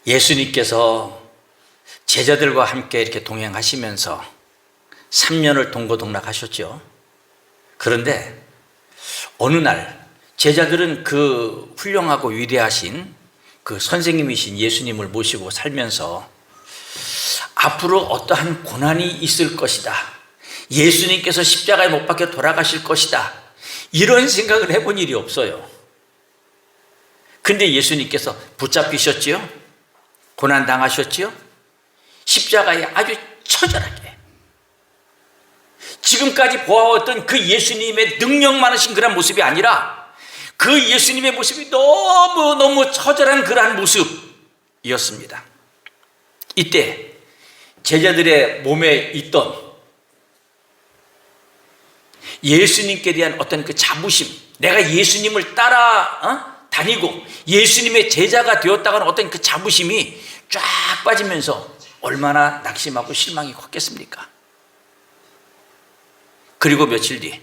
예수님께서 제자들과 함께 이렇게 동행하시면서 3년을 동고동락하셨죠. 그런데 어느 날 제자들은 그 훌륭하고 위대하신 그 선생님이신 예수님을 모시고 살면서 앞으로 어떠한 고난이 있을 것이다, 예수님께서 십자가에 못 박혀 돌아가실 것이다, 이런 생각을 해본 일이 없어요. 근데 예수님께서 붙잡히셨지요? 고난 당하셨지요? 십자가에 아주 처절하게 지금까지 보아왔던 그 예수님의 능력 많으신 그런 모습이 아니라 그 예수님의 모습이 너무너무 처절한 그러한 모습이었습니다. 이때 제자들의 몸에 있던 예수님께 대한 어떤 그 자부심, 내가 예수님을 따라 다니고 예수님의 제자가 되었다가는 어떤 그 자부심이 쫙 빠지면서 얼마나 낙심하고 실망이 컸겠습니까? 그리고 며칠 뒤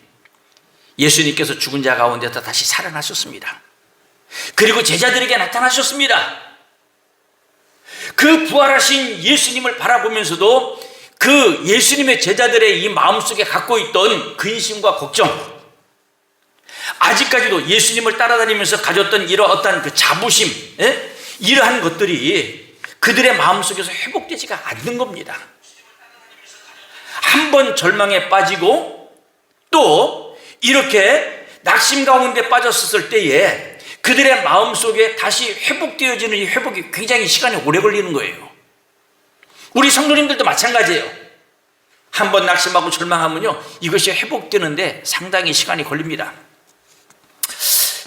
예수님께서 죽은 자 가운데서 다시 살아나셨습니다. 그리고 제자들에게 나타나셨습니다. 그 부활하신 예수님을 바라보면서도 그 예수님의 제자들의 이 마음속에 갖고 있던 근심과 걱정, 아직까지도 예수님을 따라다니면서 가졌던 이러한 그 자부심, 이러한 것들이 그들의 마음속에서 회복되지가 않는 겁니다. 한번 절망에 빠지고 또 이렇게 낙심 가운데 빠졌을 때에 그들의 마음속에 다시 회복되어지는 이 회복이 굉장히 시간이 오래 걸리는 거예요. 우리 성도님들도 마찬가지예요. 한번 낙심하고 절망하면요, 이것이 회복되는데 상당히 시간이 걸립니다.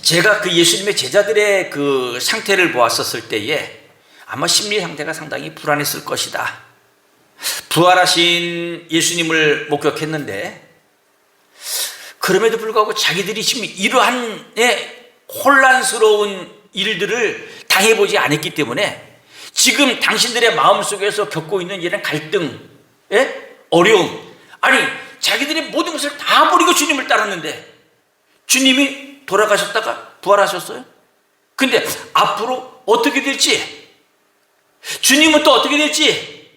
제가 그 예수님의 제자들의 그 상태를 보았었을 때에 아마 심리 상태가 상당히 불안했을 것이다. 부활하신 예수님을 목격했는데 그럼에도 불구하고 자기들이 지금 이러한 혼란스러운 일들을 당해보지 않았기 때문에 지금 당신들의 마음속에서 겪고 있는 이런 갈등, 어려움, 아니 자기들의 모든 것을 다 버리고 주님을 따랐는데 주님이 돌아가셨다가 부활하셨어요. 근데 앞으로 어떻게 될지, 주님은 또 어떻게 될지,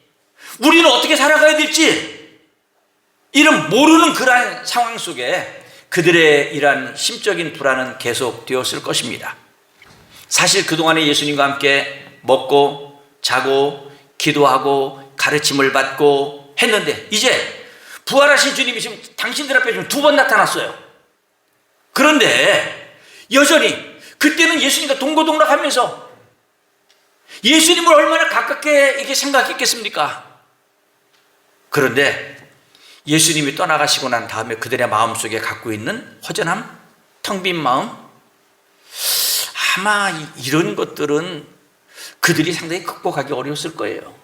우리는 어떻게 살아가야 될지, 이런 모르는 그러한 상황 속에 그들의 이러한 심적인 불안은 계속되었을 것입니다. 사실 그동안에 예수님과 함께 먹고 자고 기도하고 가르침을 받고 했는데 이제 부활하신 주님이 지금 당신들 앞에 지금 2번 나타났어요. 그런데 여전히 그때는 예수님과 동고동락하면서 예수님을 얼마나 가깝게 이렇게 생각했겠습니까? 그런데 예수님이 떠나가시고 난 다음에 그들의 마음속에 갖고 있는 허전함, 텅 빈 마음, 아마 이런 것들은 그들이 상당히 극복하기 어려웠을 거예요.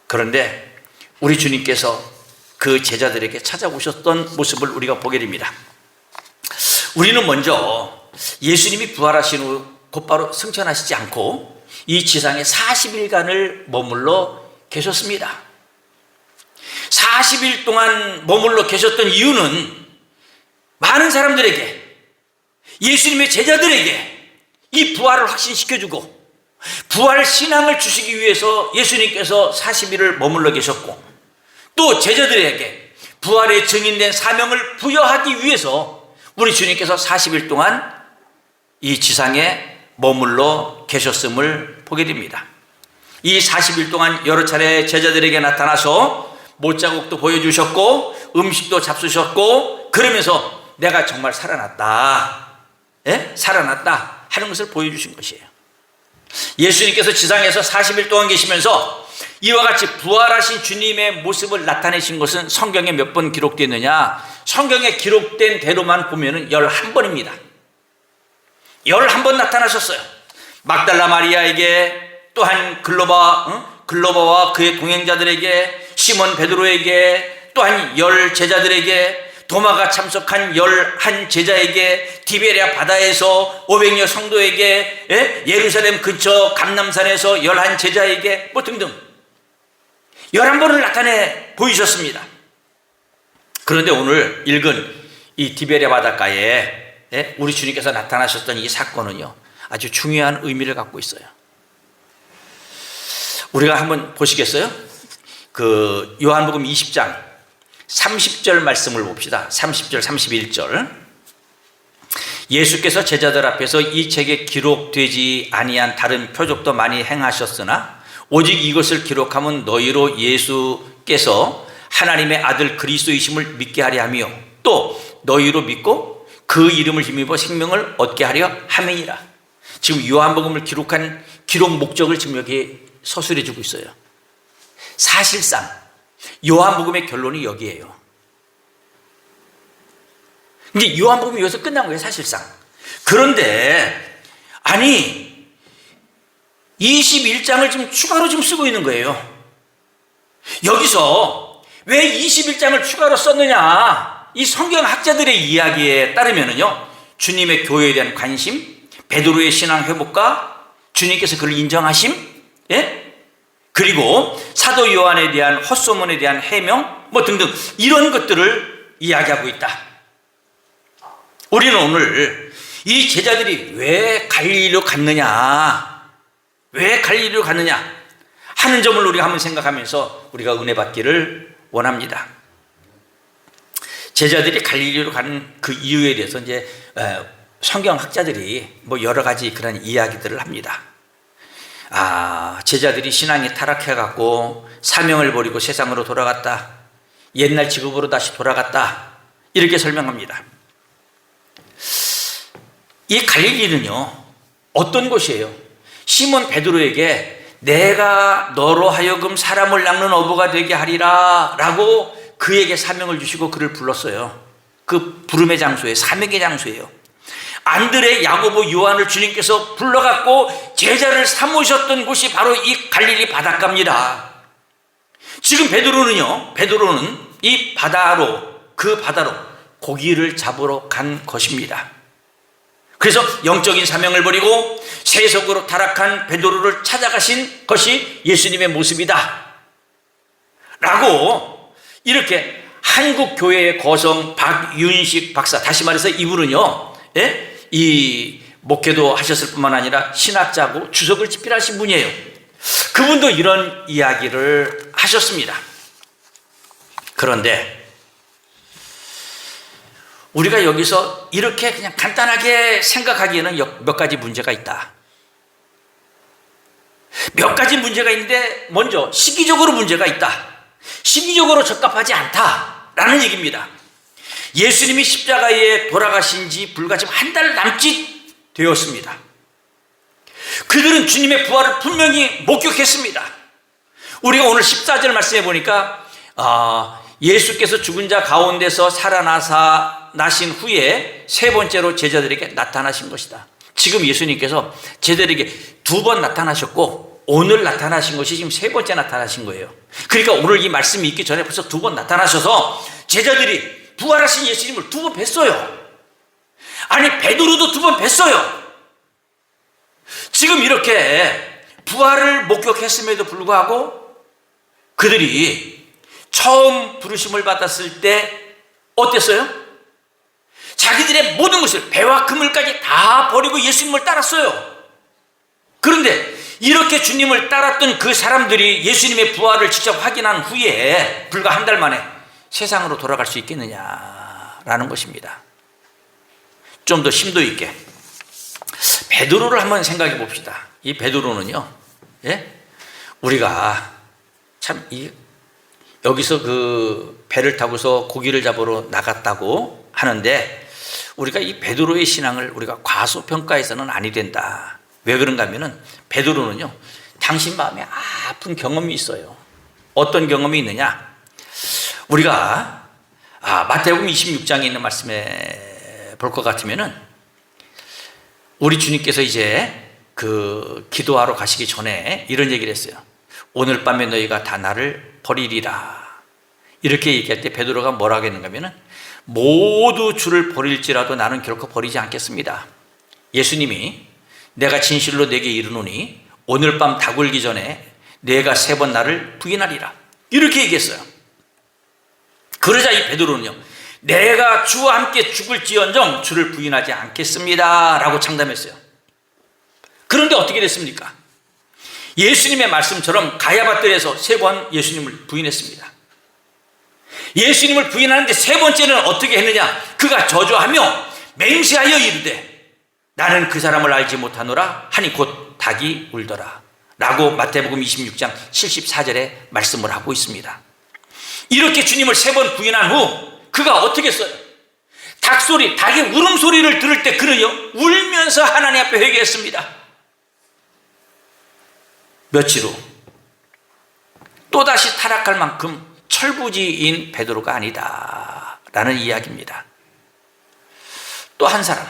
그런데 우리 주님께서 그 제자들에게 찾아오셨던 모습을 우리가 보게 됩니다. 우리는 먼저 예수님이 부활하신 후 곧바로 승천하시지 않고 이 지상에 40일간을 머물러 계셨습니다. 40일 동안 머물러 계셨던 이유는 많은 사람들에게, 예수님의 제자들에게 이 부활을 확신시켜주고 부활 신앙을 주시기 위해서 예수님께서 40일을 머물러 계셨고, 또 제자들에게 부활의 증인된 사명을 부여하기 위해서 우리 주님께서 40일 동안 이 지상에 머물러 계셨음을 보게 됩니다. 이 40일 동안 여러 차례 제자들에게 나타나서 못자국도 보여주셨고 음식도 잡수셨고 그러면서 내가 정말 살아났다, 살아났다 하는 것을 보여주신 것이에요. 예수님께서 지상에서 40일 동안 계시면서 이와 같이 부활하신 주님의 모습을 나타내신 것은 성경에 몇 번 기록되느냐, 성경에 기록된 대로만 보면 11번입니다. 11번 나타나셨어요. 막달라 마리아에게, 또한 글로바와 그의 동행자들에게, 시몬 베드로에게, 또한 10 제자들에게, 도마가 참석한 11 제자에게, 디베랴 바다에서 500여 성도에게, 예루살렘 근처 감람산에서 11 제자에게, 뭐 등등 11번을 나타내 보이셨습니다. 그런데 오늘 읽은 이 디베랴 바닷가에 우리 주님께서 나타나셨던 이 사건은요, 아주 중요한 의미를 갖고 있어요. 우리가 한번 보시겠어요? 그 요한복음 20장 30절 말씀을 봅시다. 30절 31절. 예수께서 제자들 앞에서 이 책에 기록되지 아니한 다른 표적도 많이 행하셨으나 오직 이것을 기록하면 너희로 예수께서 하나님의 아들 그리스도이심을 믿게 하려 하며 또 너희로 믿고 그 이름을 힘입어 생명을 얻게 하려 함이니라. 지금 요한복음을 기록한 기록 목적을 지금 여기에 서술해 주고 있어요. 사실상 요한복음의 결론이 여기에요. 이제 요한복음이 여기서 끝난 거예요, 사실상. 그런데 아니 21장을 지금 추가로 지금 쓰고 있는 거예요. 여기서 왜 21장을 추가로 썼느냐? 이 성경학자들의 이야기에 따르면요, 주님의 교회에 대한 관심, 베드로의 신앙 회복과 주님께서 그를 인정하심, 예? 그리고 사도 요한에 대한 헛소문에 대한 해명, 뭐 등등 이런 것들을 이야기하고 있다. 우리는 오늘 이 제자들이 왜 갈릴리로 갔느냐, 왜 갈릴리로 갔느냐 하는 점을 우리가 한번 생각하면서 우리가 은혜 받기를 원합니다. 제자들이 갈릴리로 가는 그 이유에 대해서 이제 성경학자들이 뭐 여러 가지 그런 이야기들을 합니다. 제자들이 신앙이 타락해갖고 사명을 버리고 세상으로 돌아갔다. 옛날 직업으로 다시 돌아갔다. 이렇게 설명합니다. 이 갈릴리는요, 어떤 곳이에요? 시몬 베드로에게 내가 너로 하여금 사람을 낚는 어부가 되게 하리라 라고 그에게 사명을 주시고 그를 불렀어요. 그 부름의 장소에, 사명의 장소예요. 안드레, 야고보, 요한을 주님께서 불러갖고 제자를 삼으셨던 곳이 바로 이 갈릴리 바닷가입니다. 지금 베드로는 이 그 바다로 고기를 잡으러 간 것입니다. 그래서 영적인 사명을 버리고 세속으로 타락한 베드로를 찾아가신 것이 예수님의 모습이다 라고 이렇게 한국교회의 거성 박윤식 박사, 다시 말해서 이분은요, 이 목회도 하셨을 뿐만 아니라 신학자고 주석을 집필하신 분이에요. 그분도 이런 이야기를 하셨습니다. 그런데 우리가 여기서 이렇게 그냥 간단하게 생각하기에는 몇 가지 문제가 있다. 몇 가지 문제가 있는데 먼저 시기적으로 문제가 있다. 시기적으로 적합하지 않다라는 얘기입니다. 예수님이 십자가에 돌아가신 지 불과 지금 한 달 남짓 되었습니다. 그들은 주님의 부활을 분명히 목격했습니다. 우리가 오늘 14절 말씀해 보니까 예수께서 죽은 자 가운데서 나신 후에 세 번째로 제자들에게 나타나신 것이다. 지금 예수님께서 제자들에게 2번 나타나셨고 오늘 나타나신 것이 지금 세 번째 나타나신 거예요. 그러니까 오늘 이 말씀이 있기 전에 벌써 2번 나타나셔서 제자들이 부활하신 예수님을 2번 뵀어요. 아니 베드로도 2번 뵀어요. 지금 이렇게 부활을 목격했음에도 불구하고 그들이 처음 부르심을 받았을 때 어땠어요? 자기들의 모든 것을, 배와 그물까지 다 버리고 예수님을 따랐어요. 그런데 이렇게 주님을 따랐던 그 사람들이 예수님의 부활을 직접 확인한 후에 불과 한 달 만에 세상으로 돌아갈 수 있겠느냐라는 것입니다. 좀 더 심도 있게 베드로를 한번 생각해 봅시다. 이 베드로는요, 우리가 참 여기서 그 배를 타고서 고기를 잡으러 나갔다고 하는데 우리가 이 베드로의 신앙을 우리가 과소평가해서는 아니 된다. 왜 그런가 하면은 베드로는요, 당신 마음에 아픈 경험이 있어요. 어떤 경험이 있느냐? 우리가 마태복음 26장에 있는 말씀에 볼 것 같으면은 우리 주님께서 이제 그 기도하러 가시기 전에 이런 얘기를 했어요. 오늘 밤에 너희가 다 나를 버리리라. 이렇게 얘기할 때 베드로가 뭐라고 했는가 하면은 모두 주를 버릴지라도 나는 결코 버리지 않겠습니다. 예수님이 내가 진실로 내게 이르노니 오늘 밤 다굴기 전에 내가 3번 나를 부인하리라. 이렇게 얘기했어요. 그러자 이 베드로는요, 내가 주와 함께 죽을지언정 주를 부인하지 않겠습니다 라고 장담했어요. 그런데 어떻게 됐습니까? 예수님의 말씀처럼 가야바뜰에서 3번 예수님을 부인했습니다. 예수님을 부인하는데 3번째는 어떻게 했느냐? 그가 저주하며 맹세하여 이르되 나는 그 사람을 알지 못하노라 하니 곧 닭이 울더라 라고 마태복음 26장 74절에 말씀을 하고 있습니다. 이렇게 주님을 3번 부인한 후 그가 어떻게 했어요? 닭소리, 닭의 울음소리를 들을 때 그는요 울면서 하나님 앞에 회개했습니다. 며칠 후 또다시 타락할 만큼 철부지인 베드로가 아니다 라는 이야기입니다. 또 한 사람,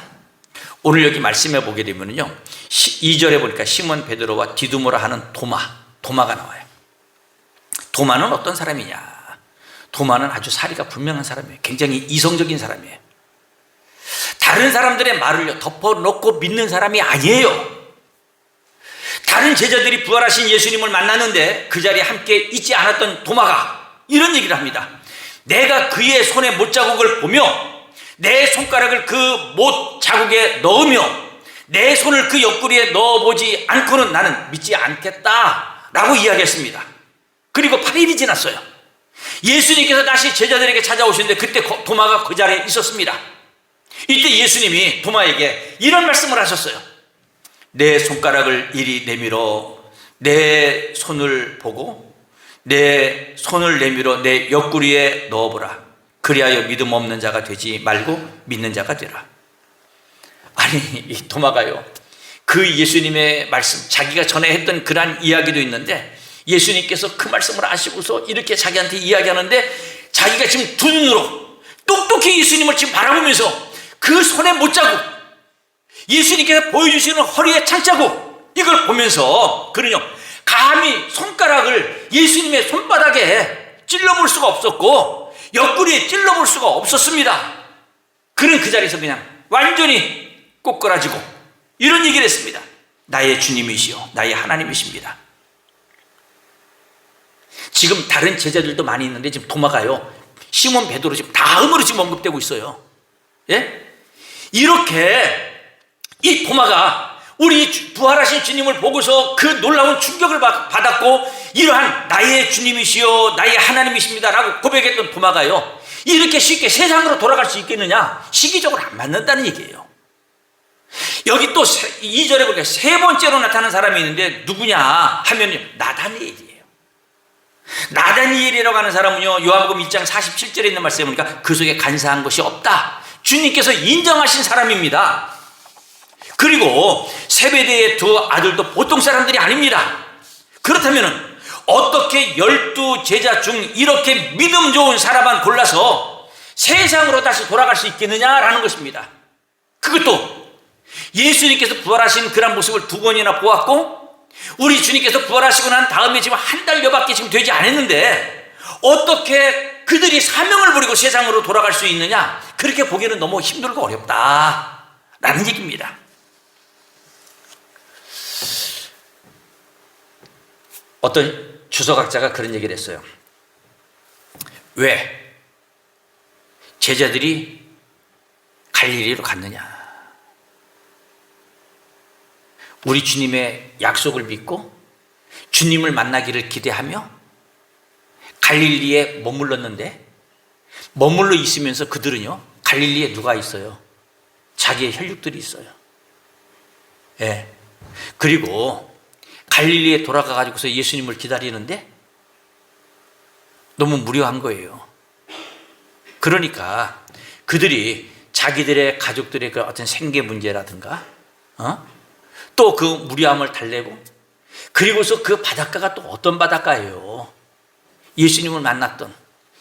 오늘 여기 말씀해 보게 되면요 2절에 보니까 시몬 베드로와 디두모라 하는 도마가 나와요. 도마는 어떤 사람이냐? 도마는 아주 사리가 분명한 사람이에요. 굉장히 이성적인 사람이에요. 다른 사람들의 말을 덮어놓고 믿는 사람이 아니에요. 다른 제자들이 부활하신 예수님을 만났는데 그 자리에 함께 있지 않았던 도마가 이런 얘기를 합니다. 내가 그의 손에 못자국을 보며 내 손가락을 그 못자국에 넣으며 내 손을 그 옆구리에 넣어보지 않고는 나는 믿지 않겠다 라고 이야기했습니다. 그리고 8일이 지났어요. 예수님께서 다시 제자들에게 찾아오시는데 그때 도마가 그 자리에 있었습니다. 이때 예수님이 도마에게 이런 말씀을 하셨어요. 내 손가락을 이리 내밀어 내 손을 보고 내 손을 내밀어 내 옆구리에 넣어보라. 그리하여 믿음 없는 자가 되지 말고 믿는 자가 되라. 아니 이 도마가요 그 예수님의 말씀, 자기가 전에 했던 그러한 이야기도 있는데 예수님께서 그 말씀을 아시고서 이렇게 자기한테 이야기하는데 자기가 지금 두 눈으로 똑똑히 예수님을 지금 바라보면서 그 손에 못자국, 예수님께서 보여주시는 허리에 창자국, 이걸 보면서 그는요 감히 손가락을 예수님의 손바닥에 찔러볼 수가 없었고 옆구리에 찔러볼 수가 없었습니다. 그는 그 자리에서 그냥 완전히 꼬꾸라지고 이런 얘기를 했습니다. 나의 주님이시요 나의 하나님이십니다. 지금 다른 제자들도 많이 있는데 지금 도마가요 시몬 베드로 지금 다음으로 지금 언급되고 있어요. 예? 이렇게 이 도마가 우리 부활하신 주님을 보고서 그 놀라운 충격을 받았고 이러한 나의 주님이시요 나의 하나님이십니다 라고 고백했던 도마가요 이렇게 쉽게 세상으로 돌아갈 수 있겠느냐? 시기적으로 안 맞는다는 얘기예요. 여기 또 2절에 보니까 3번째로 나타난 사람이 있는데 누구냐 하면요 나다니엘이에요. 나다니엘이라고 하는 사람은요 요한복음 1장 47절에 있는 말씀에 보니까 그 속에 간사한 것이 없다, 주님께서 인정하신 사람입니다. 그리고 세베대의 2 아들도 보통 사람들이 아닙니다. 그렇다면 어떻게 12제자 중 이렇게 믿음 좋은 사람만 골라서 세상으로 다시 돌아갈 수 있겠느냐라는 것입니다. 그것도 예수님께서 부활하신 그런 모습을 2번이나 보았고 우리 주님께서 부활하시고 난 다음에 지금 한 달여밖에 지금 되지 않았는데 어떻게 그들이 사명을 버리고 세상으로 돌아갈 수 있느냐? 그렇게 보기에는 너무 힘들고 어렵다라는 얘기입니다. 어떤 주석학자가 그런 얘기를 했어요. 왜 제자들이 갈릴리로 갔느냐? 우리 주님의 약속을 믿고 주님을 만나기를 기대하며 갈릴리에 머물렀는데 머물러 있으면서 그들은요 갈릴리에 누가 있어요? 자기의 혈육들이 있어요. 예. 그리고 갈릴리에 돌아가 가지고서 예수님을 기다리는데 너무 무료한 거예요. 그러니까 그들이 자기들의 가족들의 그 어떤 생계 문제라든가 또 그 무료함을 달래고 그리고서 그 바닷가가 또 어떤 바닷가예요? 예수님을 만났던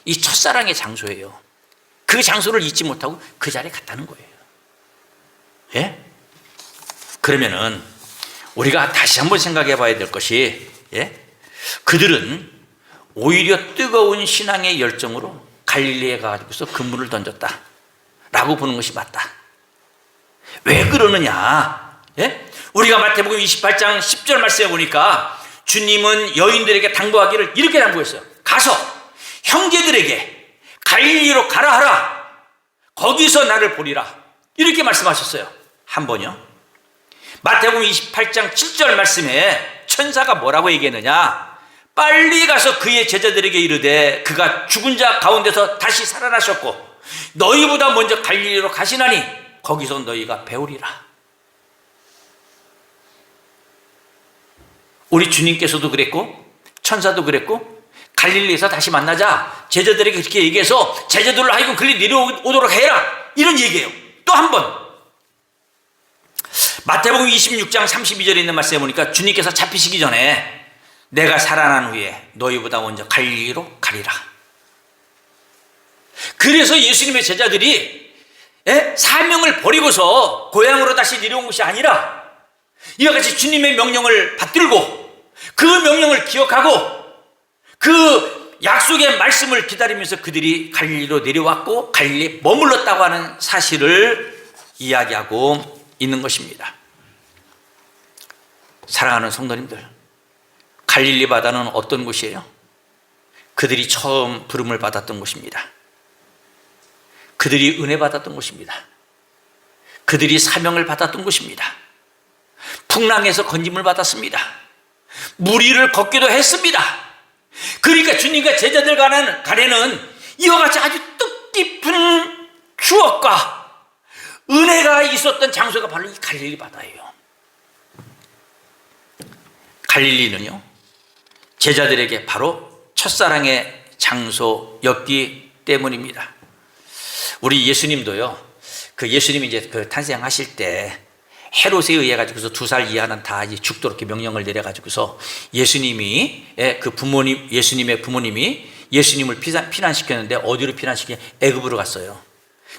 이 첫사랑의 장소예요. 그 장소를 잊지 못하고 그 자리에 갔다는 거예요. 예? 그러면은 우리가 다시 한번 생각해 봐야 될 것이 그들은 오히려 뜨거운 신앙의 열정으로 갈릴리에 가지고서 그물을 던졌다 라고 보는 것이 맞다. 왜 그러느냐? 우리가 마태복음 28장 10절 말씀해 보니까 주님은 여인들에게 당부하기를 이렇게 당부했어요. 가서 형제들에게 갈릴리로 가라 하라. 거기서 나를 보리라. 이렇게 말씀하셨어요. 한 번요. 마태복음 28장 7절 말씀에 천사가 뭐라고 얘기했느냐? 빨리 가서 그의 제자들에게 이르되 그가 죽은 자 가운데서 다시 살아나셨고 너희보다 먼저 갈릴리로 가시나니 거기서 너희가 배우리라. 우리 주님께서도 그랬고 천사도 그랬고 갈릴리에서 다시 만나자 제자들에게 그렇게 얘기해서 제자들로 하여금 글리 내려오도록 해라, 이런 얘기예요. 또 한 번 마태복음 26장 32절에 있는 말씀에 보니까 주님께서 잡히시기 전에 내가 살아난 후에 너희보다 먼저 갈릴리로 가리라. 그래서 예수님의 제자들이 사명을 버리고서 고향으로 다시 내려온 것이 아니라 이와 같이 주님의 명령을 받들고 그 명령을 기억하고 그 약속의 말씀을 기다리면서 그들이 갈릴리로 내려왔고 갈릴리에 머물렀다고 하는 사실을 이야기하고 있는 것입니다. 사랑하는 성도님들, 갈릴리 바다는 어떤 곳이에요? 그들이 처음 부름을 받았던 곳입니다. 그들이 은혜 받았던 곳입니다. 그들이 사명을 받았던 곳입니다. 풍랑에서 건짐을 받았습니다. 물 위를 걷기도 했습니다. 그러니까 주님과 제자들 간에는 이와 같이 아주 뜻깊은 추억과 은혜가 있었던 장소가 바로 이 갈릴리 바다예요. 갈릴리는요, 제자들에게 바로 첫사랑의 장소였기 때문입니다. 우리 예수님도요, 그 예수님이 이제 그 탄생하실 때 헤롯에 의해 가지고서 2살 이하는 다 이제 죽도록 이렇게 명령을 내려 가지고서 예수님이 예수님의 부모님이 예수님을 피난시켰는데 어디로 피난시키냐? 애굽으로 갔어요.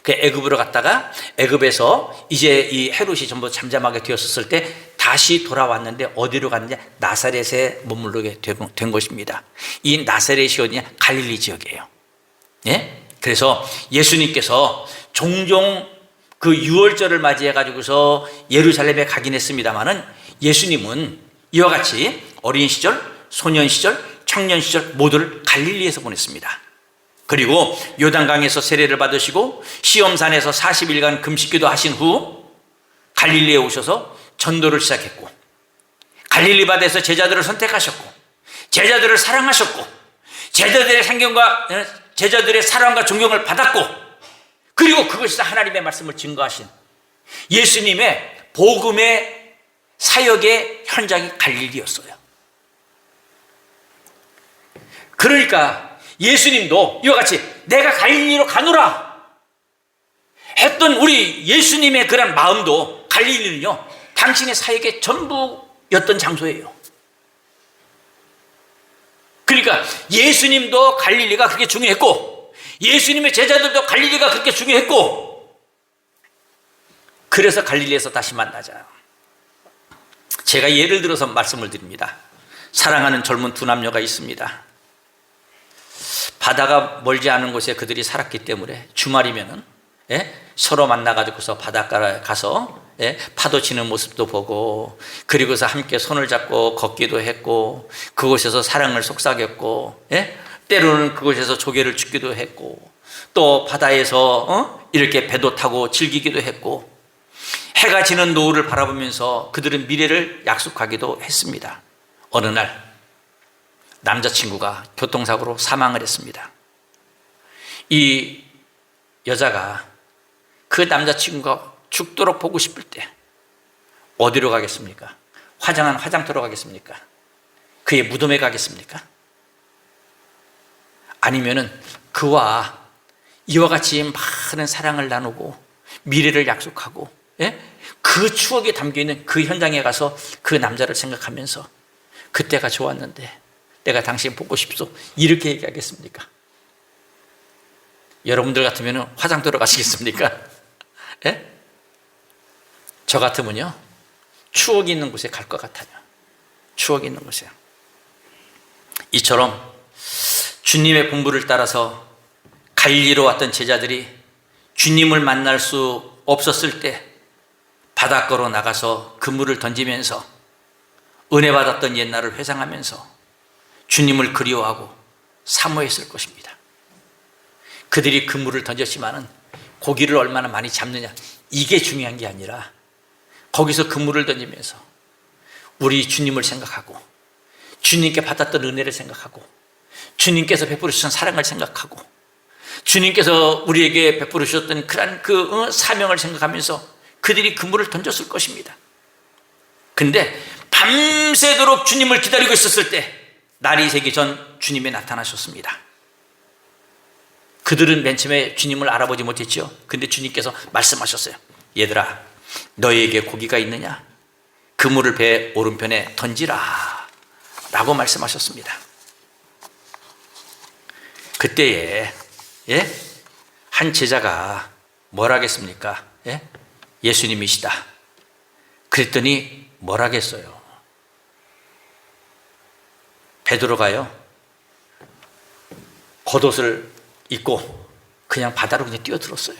그 애굽으로 갔다가 애굽에서 이제 이 헤롯이 전부 잠잠하게 되었을 때 다시 돌아왔는데 어디로 갔느냐? 나사렛에 머무르게 된 것입니다. 이 나사렛이 어디냐? 갈릴리 지역이에요. 예? 그래서 예수님께서 종종 그 유월절을 맞이해 가지고서 예루살렘에 가긴 했습니다마는 예수님은 이와 같이 어린 시절, 소년 시절, 청년 시절 모두를 갈릴리에서 보냈습니다. 그리고 요단강에서 세례를 받으시고 시험산에서 40일간 금식기도 하신 후 갈릴리에 오셔서 전도를 시작했고 갈릴리 바다에서 제자들을 선택하셨고 제자들을 사랑하셨고 제자들의 사랑과 존경을 받았고 그리고 그것이 하나님의 말씀을 증거하신 예수님의 복음의 사역의 현장이 갈릴리였어요. 그러니까 예수님도 이와 같이 내가 갈릴리로 가노라 했던 우리 예수님의 그런 마음도 갈릴리는요, 당신의 사역의 전부였던 장소예요. 그러니까 예수님도 갈릴리가 그렇게 중요했고 예수님의 제자들도 갈릴리가 그렇게 중요했고 그래서 갈릴리에서 다시 만나자. 제가 예를 들어서 말씀을 드립니다. 사랑하는 젊은 두 남녀가 있습니다. 바다가 멀지 않은 곳에 그들이 살았기 때문에 주말이면은 서로 만나가지고서 바닷가에 가서 파도 치는 모습도 보고 그리고서 함께 손을 잡고 걷기도 했고 그곳에서 사랑을 속삭였고 때로는 그곳에서 조개를 줍기도 했고 또 바다에서 이렇게 배도 타고 즐기기도 했고 해가 지는 노을을 바라보면서 그들은 미래를 약속하기도 했습니다. 어느 날 남자친구가 교통사고로 사망을 했습니다. 이 여자가 그 남자친구가 죽도록 보고 싶을 때 어디로 가겠습니까? 화장한 화장터로 가겠습니까? 그의 무덤에 가겠습니까? 아니면은 그와 이와 같이 많은 사랑을 나누고 미래를 약속하고 그 추억에 담겨있는 그 현장에 가서 그 남자를 생각하면서 그때가 좋았는데 내가 당신 보고 싶소 이렇게 얘기하겠습니까? 여러분들 같으면 화장터로 가시겠습니까? 저 같으면요 추억이 있는 곳에 갈 것 같아요. 추억이 있는 곳에. 이처럼 주님의 본부를 따라서 갈릴리로 왔던 제자들이 주님을 만날 수 없었을 때 바닷가로 나가서 그물을 던지면서 은혜 받았던 옛날을 회상하면서 주님을 그리워하고 사모했을 것입니다. 그들이 그물을 던졌지만은 고기를 얼마나 많이 잡느냐 이게 중요한 게 아니라 거기서 그물을 던지면서 우리 주님을 생각하고 주님께 받았던 은혜를 생각하고 주님께서 베풀으셨던 사랑을 생각하고 주님께서 우리에게 베풀으셨던 그런 사명을 생각하면서 그들이 그물을 던졌을 것입니다. 근데 밤새도록 주님을 기다리고 있었을 때 날이 새기 전 주님이 나타나셨습니다. 그들은 맨 처음에 주님을 알아보지 못했죠. 근데 주님께서 말씀하셨어요. 얘들아, 너희에게 고기가 있느냐? 그물을 배 오른편에 던지라 라고 말씀하셨습니다. 그때에 한 제자가 뭘 하겠습니까? 예수님이시다 그랬더니 뭘 하겠어요? 베드로가요 겉옷을 입고 그냥 바다로 그냥 뛰어들었어요.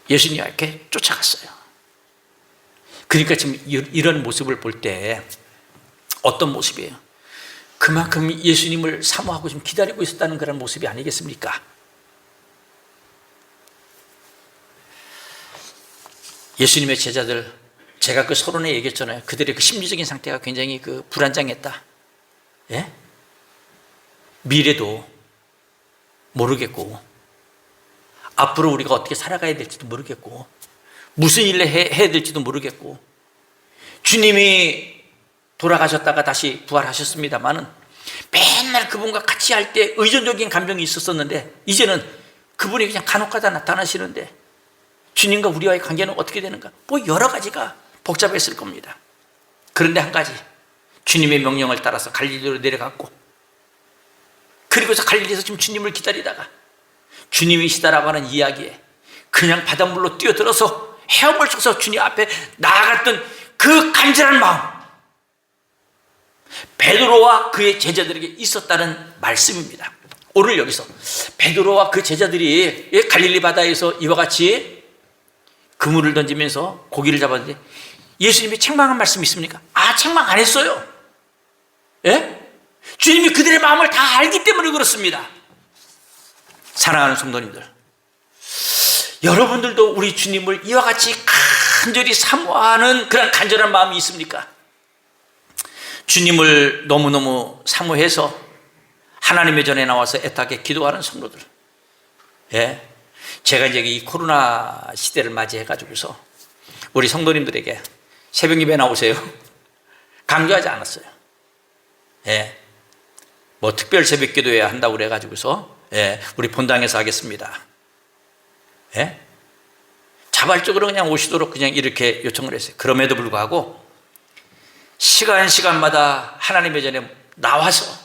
예수님이 이렇게 쫓아갔어요. 그러니까 지금 이런 모습을 볼 때 어떤 모습이에요? 그만큼 예수님을 사모하고 지금 기다리고 있었다는 그런 모습이 아니겠습니까? 예수님의 제자들, 제가 그 서론에 얘기했잖아요. 그들의 그 심리적인 상태가 굉장히 불안정했다. 미래도 모르겠고 앞으로 우리가 어떻게 살아가야 될지도 모르겠고 무슨 일을 해야 될지도 모르겠고 주님이 돌아가셨다가 다시 부활하셨습니다만은 맨날 그분과 같이 할 때 의존적인 감정이 있었었는데 이제는 그분이 그냥 간혹가다 나타나시는데 주님과 우리와의 관계는 어떻게 되는가? 여러 가지가 복잡했을 겁니다. 그런데 한 가지, 주님의 명령을 따라서 갈릴리로 내려갔고 그리고서 갈릴리에서 지금 주님을 기다리다가 주님이시다라고 하는 이야기에 그냥 바닷물로 뛰어들어서 헤엄을 쳐서 주님 앞에 나아갔던 그 간절한 마음, 베드로와 그의 제자들에게 있었다는 말씀입니다. 오늘 여기서 베드로와 그 제자들이 갈릴리 바다에서 이와 같이 그물을 던지면서 고기를 잡았는데 예수님이 책망한 말씀이 있습니까? 책망 안 했어요. 주님이 그들의 마음을 다 알기 때문에 그렇습니다. 사랑하는 성도님들, 여러분들도 우리 주님을 이와 같이 간절히 사모하는 그런 간절한 마음이 있습니까? 주님을 너무너무 사모해서 하나님의 전에 나와서 애타게 기도하는 성도들, 제가 이제 이 코로나 시대를 맞이해가지고서 우리 성도님들에게 새벽 예배 나오세요 강조하지 않았어요. 뭐 특별 새벽 기도해야 한다고 그래가지고서 우리 본당에서 하겠습니다. 자발적으로 그냥 오시도록 그냥 이렇게 요청을 했어요. 그럼에도 불구하고 시간마다 하나님의 전에 나와서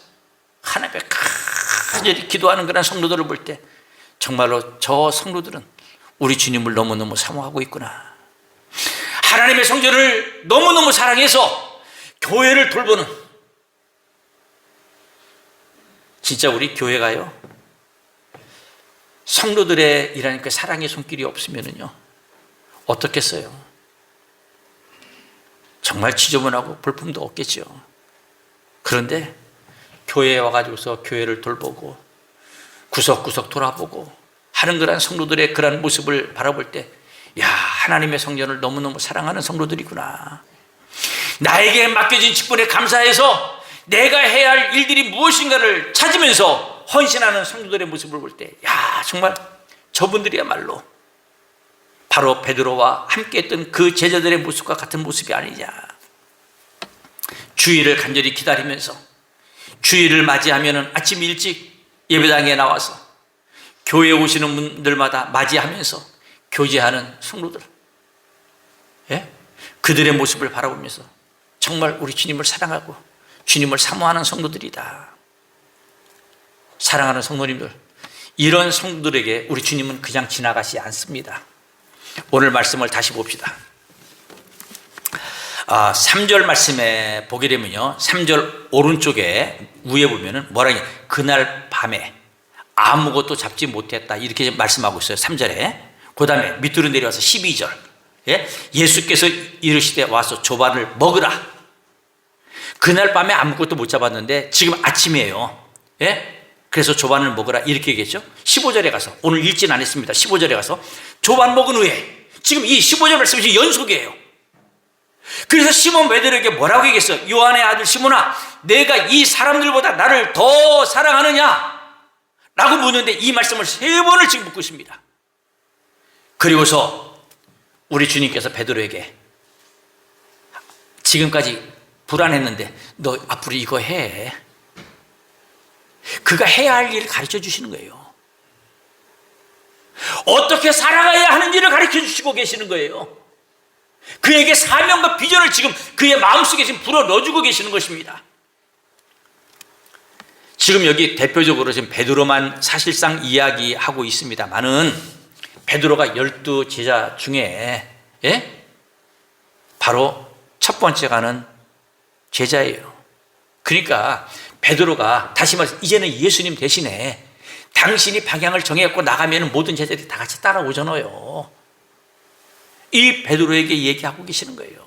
하나님께 간절히 기도하는 그런 성도들을 볼 때 정말로 저 성도들은 우리 주님을 너무너무 사모하고 있구나. 하나님의 성전을 너무너무 사랑해서 교회를 돌보는, 진짜 우리 교회가요 성도들의 이라는 그 사랑의 손길이 없으면요 어떻겠어요? 정말 지저분하고 볼품도 없겠죠. 그런데 교회에 와가지고서 교회를 돌보고 구석구석 돌아보고 하는 그런 성도들의 그런 모습을 바라볼 때, 야, 하나님의 성전을 너무너무 사랑하는 성도들이구나. 나에게 맡겨진 직분에 감사해서 내가 해야 할 일들이 무엇인가를 찾으면서 헌신하는 성도들의 모습을 볼 때, 야, 정말 저분들이야말로 바로 베드로와 함께 했던 그 제자들의 모습과 같은 모습이 아니냐. 주일을 간절히 기다리면서 주일을 맞이하면 아침 일찍 예배당에 나와서 교회에 오시는 분들마다 맞이하면서 교제하는 성도들, 그들의 모습을 바라보면서 정말 우리 주님을 사랑하고 주님을 사모하는 성도들이다. 사랑하는 성도님들, 이런 성도들에게 우리 주님은 그냥 지나가지 않습니다. 오늘 말씀을 다시 봅시다. 3절 말씀에 보게 되면요, 3절 오른쪽에 위에 보면은 뭐라 하냐, 그날 밤에 아무것도 잡지 못했다 이렇게 말씀하고 있어요. 3절에. 그 다음에 밑으로 내려와서 12절, 예수께서 이르시되 와서 조반을 먹으라. 그날 밤에 아무것도 못 잡았는데 지금 아침이에요. 그래서 조반을 먹으라 이렇게 얘기했죠. 15절에 가서, 오늘 읽진 않았습니다. 15절에 가서 조반 먹은 후에, 지금 이 15절 말씀이 연속이에요. 그래서 시몬 베드로에게 뭐라고 얘기했어? 요한의 아들 시몬아, 내가 이 사람들보다 나를 더 사랑하느냐? 라고 묻는데 이 말씀을 3번을 지금 묻고 있습니다. 그리고서 우리 주님께서 베드로에게 지금까지 불안했는데 너 앞으로 이거 해. 그가 해야 할 일을 가르쳐 주시는 거예요. 어떻게 살아가야 하는지를 가르쳐 주시고 계시는 거예요. 그에게 사명과 비전을 지금 그의 마음속에 지금 불어 넣어주고 계시는 것입니다. 지금 여기 대표적으로 지금 베드로만 사실상 이야기하고 있습니다만은 베드로가 12 제자 중에 바로 첫 번째가는 제자예요. 그러니까 베드로가 다시 말해서 이제는 예수님 대신에 당신이 방향을 정해갖고 나가면 모든 제자들이 다 같이 따라오잖아요. 이 베드로에게 얘기하고 계시는 거예요.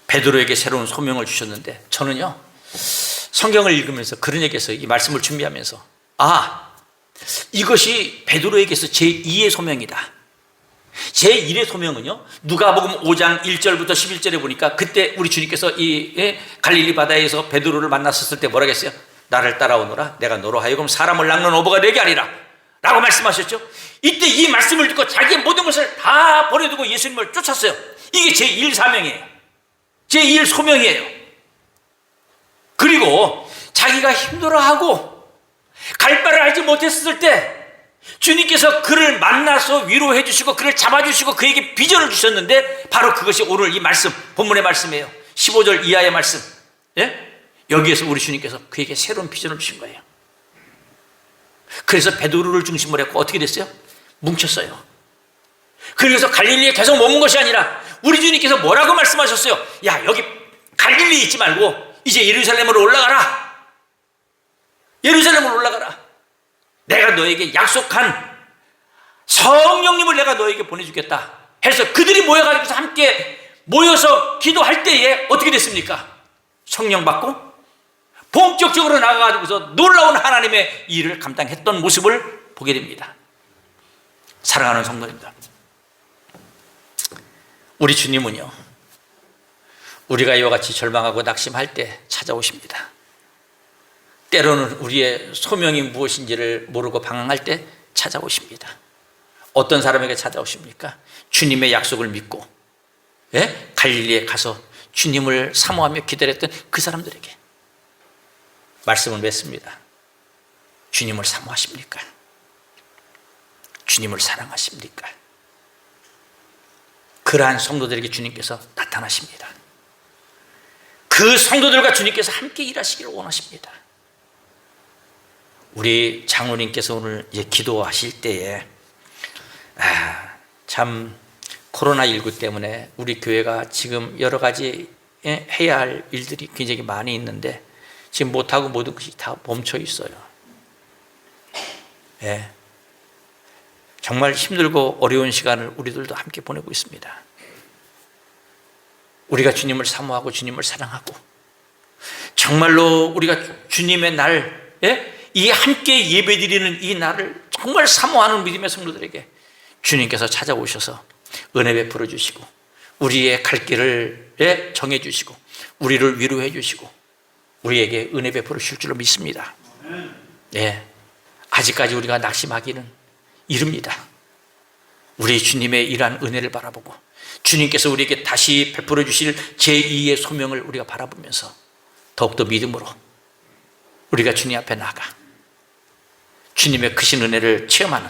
베드로에게 새로운 소명을 주셨는데 저는요 성경을 읽으면서 그런 얘기에서 이 말씀을 준비하면서 이것이 베드로에게서 제2의 소명이다. 제1의 소명은요 누가복음 5장 1절부터 11절에 보니까 그때 우리 주님께서 이 갈릴리 바다에서 베드로를 만났었을 때 뭐라고 했어요? 나를 따라오너라 내가 너로 하여금 사람을 낚는 어부가 되게 하리라 라고 말씀하셨죠. 이때 이 말씀을 듣고 자기의 모든 것을 다 버려두고 예수님을 쫓았어요. 이게 제1 사명이에요. 제1 소명이에요. 그리고 자기가 힘들어하고 갈 바를 알지 못했을 때 주님께서 그를 만나서 위로해 주시고 그를 잡아주시고 그에게 비전을 주셨는데 바로 그것이 오늘 이 말씀 본문의 말씀이에요. 15절 이하의 말씀. 여기에서 우리 주님께서 그에게 새로운 비전을 주신 거예요. 그래서 베드로를 중심으로 했고 어떻게 됐어요? 뭉쳤어요. 그래서 갈릴리에 계속 머문 것이 아니라 우리 주님께서 뭐라고 말씀하셨어요? 야 여기 갈릴리에 있지 말고 이제 예루살렘으로 올라가라. 예루살렘으로 올라가라. 내가 너에게 약속한 성령님을 내가 너에게 보내주겠다 해서 그들이 모여가지고 함께 모여서 기도할 때에 어떻게 됐습니까? 성령 받고 본격적으로 나가가지고서 놀라운 하나님의 일을 감당했던 모습을 보게 됩니다. 사랑하는 성도님들, 우리 주님은요 우리가 이와 같이 절망하고 낙심할 때 찾아오십니다. 때로는 우리의 소명이 무엇인지를 모르고 방황할 때 찾아오십니다. 어떤 사람에게 찾아오십니까? 주님의 약속을 믿고 갈릴리에 가서 주님을 사모하며 기다렸던 그 사람들에게 말씀을 맺습니다. 주님을 사모하십니까? 주님을 사랑하십니까? 그러한 성도들에게 주님께서 나타나십니다. 그 성도들과 주님께서 함께 일하시기를 원하십니다. 우리 장로님께서 오늘 기도하실 때에 참 코로나19 때문에 우리 교회가 지금 여러 가지 해야 할 일들이 굉장히 많이 있는데 지금 못하고 모든 것이 다 멈춰 있어요. 정말 힘들고 어려운 시간을 우리들도 함께 보내고 있습니다. 우리가 주님을 사모하고 주님을 사랑하고 정말로 우리가 주님의 날 이 함께 예배드리는 이 날을 정말 사모하는 믿음의 성도들에게 주님께서 찾아오셔서 은혜 베풀어 주시고 우리의 갈 길을 정해 주시고 우리를 위로해 주시고 우리에게 은혜 베풀어 주실 줄로 믿습니다. 아직까지 우리가 낙심하기는 이릅니다. 우리 주님의 일한 은혜를 바라보고 주님께서 우리에게 다시 베풀어 주실 제2의 소명을 우리가 바라보면서 더욱더 믿음으로 우리가 주님 앞에 나가 주님의 크신 은혜를 체험하는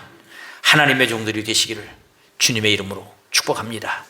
하나님의 종들이 되시기를 주님의 이름으로 축복합니다.